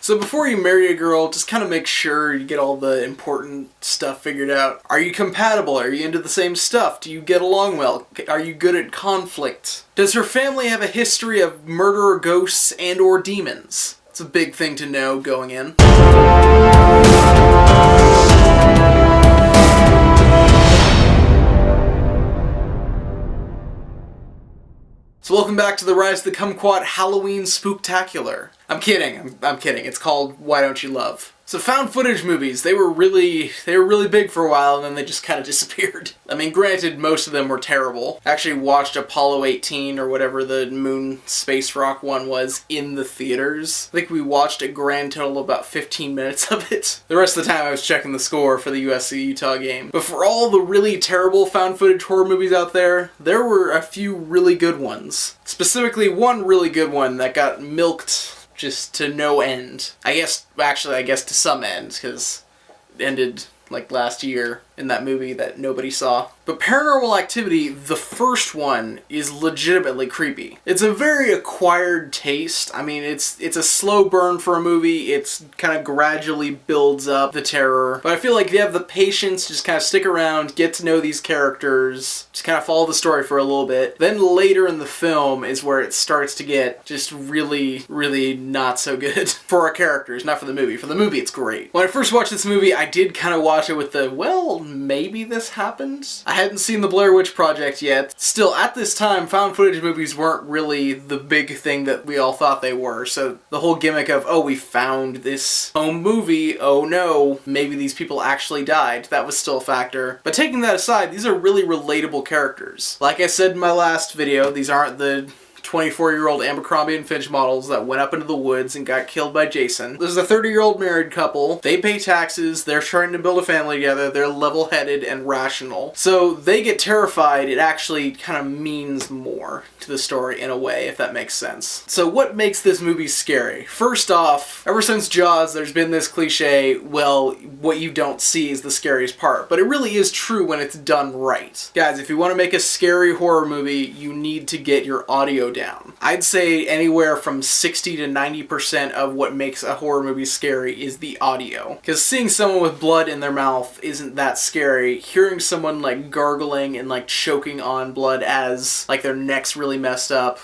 So before you marry a girl, just kind of make sure you get all the important stuff figured out. Are you compatible? Are you into the same stuff? Do you get along well? Are you good at conflict? Does her family have a history of murder, ghosts, and or demons? It's a big thing to know going in. So welcome back to the Rise of the Kumquat Halloween Spooktacular. I'm kidding. I'm kidding. It's called Why Don't You Love? So found footage movies, they were really big for a while and then they just kind of disappeared. I mean, granted, most of them were terrible. I actually watched Apollo 18 or whatever the moon space rock one was in the theaters. I think we watched a grand total of about 15 minutes of it. The rest of the time I was checking the score for the USC-Utah game. But for all the really terrible found footage horror movies out there were a few really good ones. Specifically, one really good one that got milked just to no end. I guess to some end, because it ended like last year in that movie that nobody saw. But Paranormal Activity, the first one, is legitimately creepy. It's a very acquired taste. I mean, it's a slow burn for a movie. It's kind of gradually builds up the terror. But I feel like if you have the patience, just kind of stick around, get to know these characters, just kind of follow the story for a little bit. Then later in the film is where it starts to get just really, really not so good for our characters, not for the movie. For the movie, it's great. When I first watched this movie, I did kind of watch it with the, well, maybe this happened? I hadn't seen the Blair Witch Project yet. Still, at this time, found footage movies weren't really the big thing that we all thought they were, so the whole gimmick of, oh, we found this home movie, oh no, maybe these people actually died, that was still a factor. But taking that aside, these are really relatable characters. Like I said in my last video, these aren't the 24-year-old Abercrombie and Finch models that went up into the woods and got killed by Jason. This is a 30-year-old married couple. They pay taxes, they're trying to build a family together, they're level-headed and rational. So they get terrified, it actually kind of means more to the story in a way, if that makes sense. So what makes this movie scary? First off, ever since Jaws, there's been this cliche, well, what you don't see is the scariest part. But it really is true when it's done right. Guys, if you want to make a scary horror movie, you need to get your audio down. I'd say anywhere from 60 to 90% of what makes a horror movie scary is the audio. Because seeing someone with blood in their mouth isn't that scary. Hearing someone like gargling and like choking on blood as like their neck's really messed up,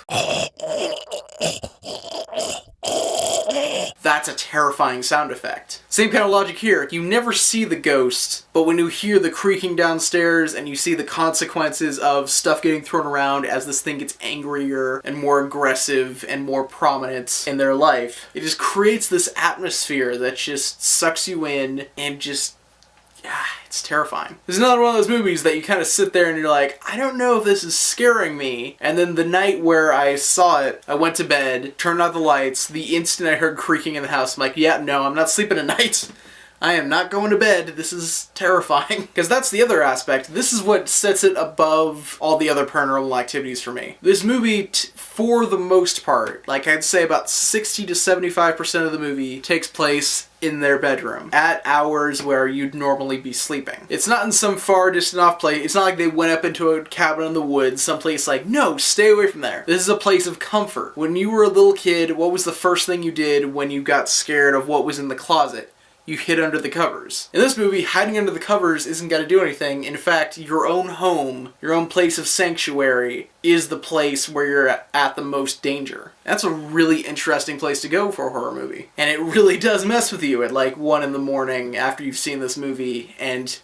that's a terrifying sound effect. Same kind of logic here. You never see the ghost, but when you hear the creaking downstairs and you see the consequences of stuff getting thrown around as this thing gets angrier and more aggressive and more prominent in their life, it just creates this atmosphere that just sucks you in and just, it's terrifying. This is another one of those movies that you kind of sit there and you're like, I don't know if this is scaring me. And then the night where I saw it, I went to bed, turned out the lights, the instant I heard creaking in the house, I'm like, yeah, no, I'm not sleeping at night. I am not going to bed. This is terrifying. Because that's the other aspect. This is what sets it above all the other Paranormal Activities for me. This movie, for the most part, like I'd say about 60 to 75% of the movie takes place in their bedroom at hours where you'd normally be sleeping. It's not in some far distant off place. It's not like they went up into a cabin in the woods, someplace like, no, stay away from there. This is a place of comfort. When you were a little kid, what was the first thing you did when you got scared of what was in the closet? You hid under the covers. In this movie, hiding under the covers isn't going to do anything. In fact, your own home, your own place of sanctuary, is the place where you're at the most danger. That's a really interesting place to go for a horror movie. And it really does mess with you at like 1 in the morning after you've seen this movie and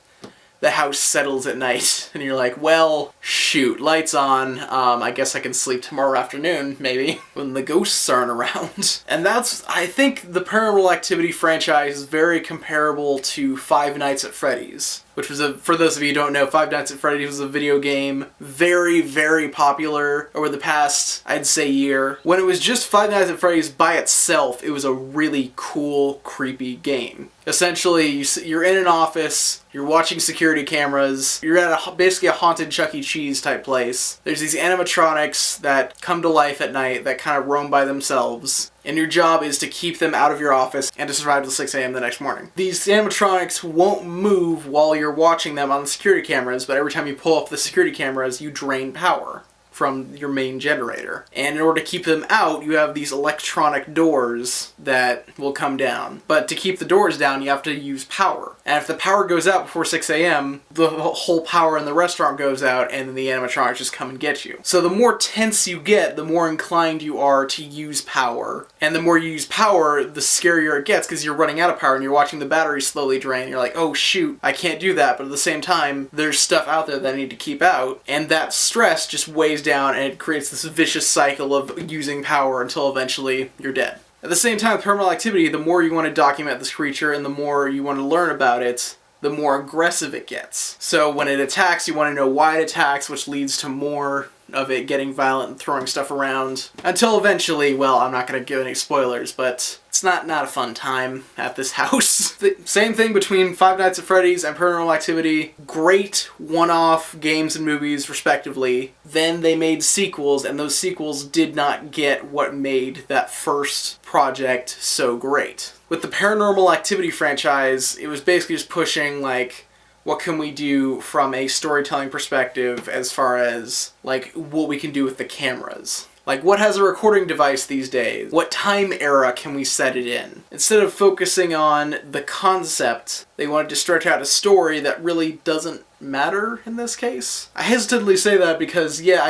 the house settles at night and you're like, well, shoot, lights on, I guess I can sleep tomorrow afternoon, maybe, when the ghosts aren't around. And that's, I think the Paranormal Activity franchise is very comparable to Five Nights at Freddy's, which was for those of you who don't know, Five Nights at Freddy's was a video game, very, very popular over the past, I'd say, year. When it was just Five Nights at Freddy's by itself, it was a really cool, creepy game. Essentially, you're in an office, you're watching security cameras, you're at basically a haunted Chuck E. Cheese type place. There's these animatronics that come to life at night that kind of roam by themselves. And your job is to keep them out of your office and to survive till 6 a.m. the next morning. These animatronics won't move while you're watching them on the security cameras, but every time you pull up the security cameras, you drain power from your main generator. And in order to keep them out, you have these electronic doors that will come down. But to keep the doors down, you have to use power. And if the power goes out before 6 a.m., the whole power in the restaurant goes out and then the animatronics just come and get you. So the more tense you get, the more inclined you are to use power. And the more you use power, the scarier it gets because you're running out of power and you're watching the battery slowly drain. You're like, oh shoot, I can't do that. But at the same time, there's stuff out there that I need to keep out. And that stress just weighs down and it creates this vicious cycle of using power until eventually you're dead. At the same time, with Paranormal Activity, the more you want to document this creature and the more you want to learn about it, the more aggressive it gets. So when it attacks, you want to know why it attacks, which leads to more of it getting violent and throwing stuff around. Until eventually, well, I'm not going to give any spoilers, but it's not a fun time at this house. Same thing between Five Nights at Freddy's and Paranormal Activity. Great one-off games and movies, respectively. Then they made sequels, and those sequels did not get what made that first project so great. With the Paranormal Activity franchise, it was basically just pushing, like, what can we do from a storytelling perspective as far as, like, what we can do with the cameras. Like, what has a recording device these days? What time era can we set it in? Instead of focusing on the concept, they wanted to stretch out a story that really doesn't matter in this case. I hesitantly say that because, yeah,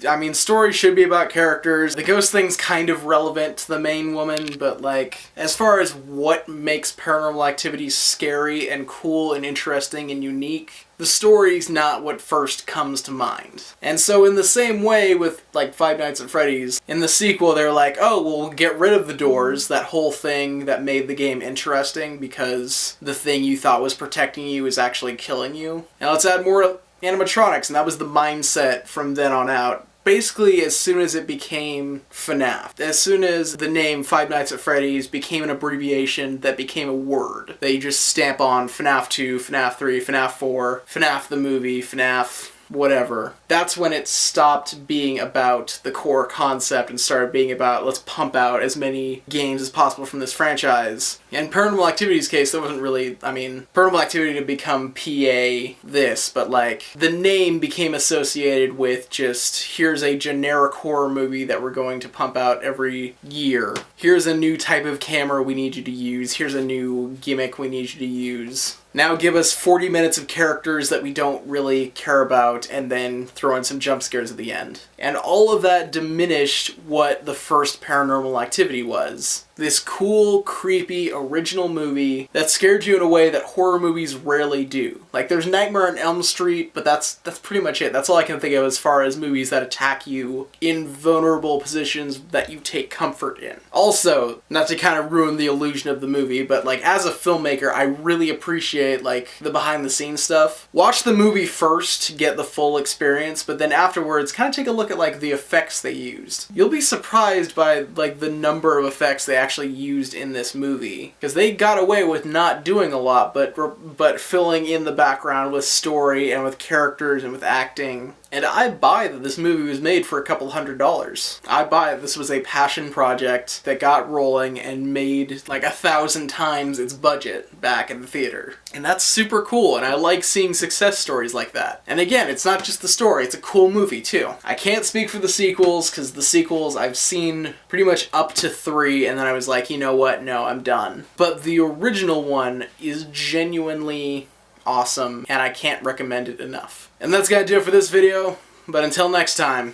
I mean, stories should be about characters. The ghost thing's kind of relevant to the main woman, but like, as far as what makes Paranormal Activity scary and cool and interesting and unique, the story's not what first comes to mind. And so in the same way with like Five Nights at Freddy's, in the sequel they're like, oh, well, we'll get rid of the doors, that whole thing that made the game interesting because the thing you thought was protecting you is actually killing you. And let's add more animatronics, and that was the mindset from then on out. Basically, as soon as it became FNAF, as soon as the name Five Nights at Freddy's became an abbreviation that became a word, they just stamp on FNAF 2, FNAF 3, FNAF 4, FNAF the movie, FNAF whatever. That's when it stopped being about the core concept and started being about, let's pump out as many games as possible from this franchise. In Paranormal Activity's case, that wasn't really, I mean, Paranormal Activity to become PA this, but like, the name became associated with just, here's a generic horror movie that we're going to pump out every year. Here's a new type of camera we need you to use. Here's a new gimmick we need you to use. Now give us 40 minutes of characters that we don't really care about and then throw in some jump scares at the end. And all of that diminished what the first Paranormal Activity was. This cool, creepy, original movie that scared you in a way that horror movies rarely do. Like, there's Nightmare on Elm Street, but that's pretty much it. That's all I can think of as far as movies that attack you in vulnerable positions that you take comfort in. Also, not to kind of ruin the illusion of the movie, but like, as a filmmaker, I really appreciate like the behind-the-scenes stuff. Watch the movie first to get the full experience, but then afterwards, kind of take a look at like the effects they used. You'll be surprised by like the number of effects they actually used in this movie, because they got away with not doing a lot, but filling in the background with story and with characters and with acting. And I buy that this movie was made for a couple $100. I buy that this was a passion project that got rolling and made like 1,000 times its budget back in the theater. And that's super cool, and I like seeing success stories like that. And again, it's not just the story, it's a cool movie too. I can't speak for the sequels, because the sequels I've seen pretty much up to 3, and then I was like, you know what, no, I'm done. But the original one is genuinely awesome, and I can't recommend it enough. And that's gonna do it for this video, but until next time,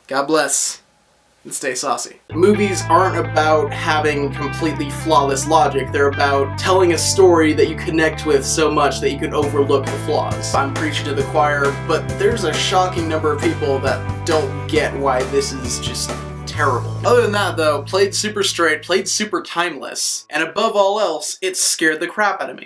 God bless, and stay saucy. Movies aren't about having completely flawless logic, they're about telling a story that you connect with so much that you can overlook the flaws. I'm preaching to the choir, but there's a shocking number of people that don't get why this is just terrible. Other than that though, played super straight, played super timeless, and above all else, it scared the crap out of me.